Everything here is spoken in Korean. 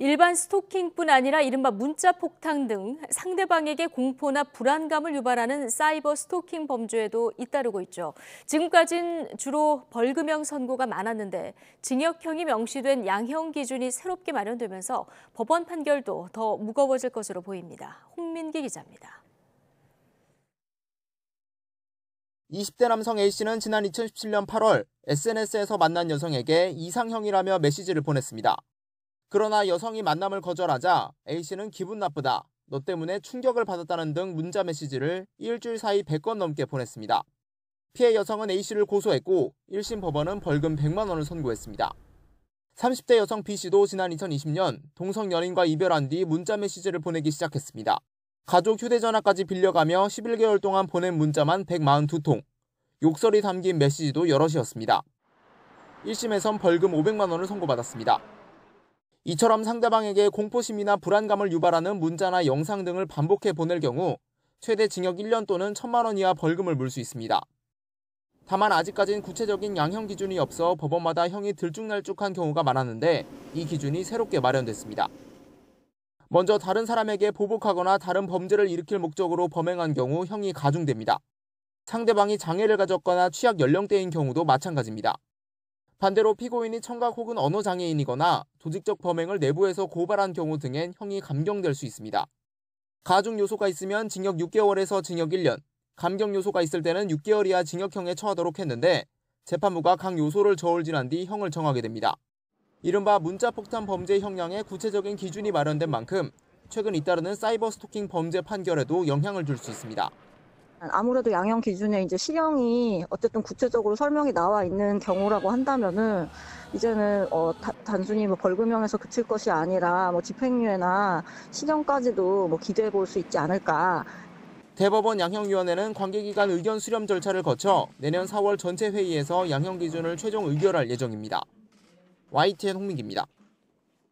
일반 스토킹뿐 아니라 이른바 문자 폭탄 등 상대방에게 공포나 불안감을 유발하는 사이버 스토킹 범죄에도 잇따르고 있죠. 지금까지는 주로 벌금형 선고가 많았는데 징역형이 명시된 양형 기준이 새롭게 마련되면서 법원 판결도 더 무거워질 것으로 보입니다. 홍민기 기자입니다. 20대 남성 A씨는 지난 2017년 8월 SNS에서 만난 여성에게 이상형이라며 메시지를 보냈습니다. 그러나 여성이 만남을 거절하자 A씨는 기분 나쁘다, 너 때문에 충격을 받았다는 등 문자 메시지를 일주일 사이 100건 넘게 보냈습니다. 피해 여성은 A씨를 고소했고 1심 법원은 벌금 100만 원을 선고했습니다. 30대 여성 B씨도 지난 2020년 동성 연인과 이별한 뒤 문자 메시지를 보내기 시작했습니다. 가족 휴대전화까지 빌려가며 11개월 동안 보낸 문자만 142통, 욕설이 담긴 메시지도 여럿이었습니다. 1심에선 벌금 500만 원을 선고받았습니다. 이처럼 상대방에게 공포심이나 불안감을 유발하는 문자나 영상 등을 반복해 보낼 경우 최대 징역 1년 또는 1,000만 원 이하 벌금을 물 수 있습니다. 다만 아직까지는 구체적인 양형 기준이 없어 법원마다 형이 들쭉날쭉한 경우가 많았는데 이 기준이 새롭게 마련됐습니다. 먼저 다른 사람에게 보복하거나 다른 범죄를 일으킬 목적으로 범행한 경우 형이 가중됩니다. 상대방이 장애를 가졌거나 취약 연령대인 경우도 마찬가지입니다. 반대로 피고인이 청각 혹은 언어장애인이거나 조직적 범행을 내부에서 고발한 경우 등엔 형이 감경될 수 있습니다. 가중 요소가 있으면 징역 6개월에서 징역 1년, 감경 요소가 있을 때는 6개월 이하 징역형에 처하도록 했는데 재판부가 각 요소를 저울질한 뒤 형을 정하게 됩니다. 이른바 문자폭탄 범죄 형량에 구체적인 기준이 마련된 만큼 최근 잇따르는 사이버 스토킹 범죄 판결에도 영향을 줄 수 있습니다. 아무래도 양형 기준에 이제 실형이 어쨌든 구체적으로 설명이 나와 있는 경우라고 한다면은 이제는 단순히 벌금형에서 그칠 것이 아니라 집행유예나 실형까지도 기대해 볼 수 있지 않을까. 대법원 양형위원회는 관계기관 의견 수렴 절차를 거쳐 내년 4월 전체 회의에서 양형 기준을 최종 의결할 예정입니다. YTN 홍민기입니다.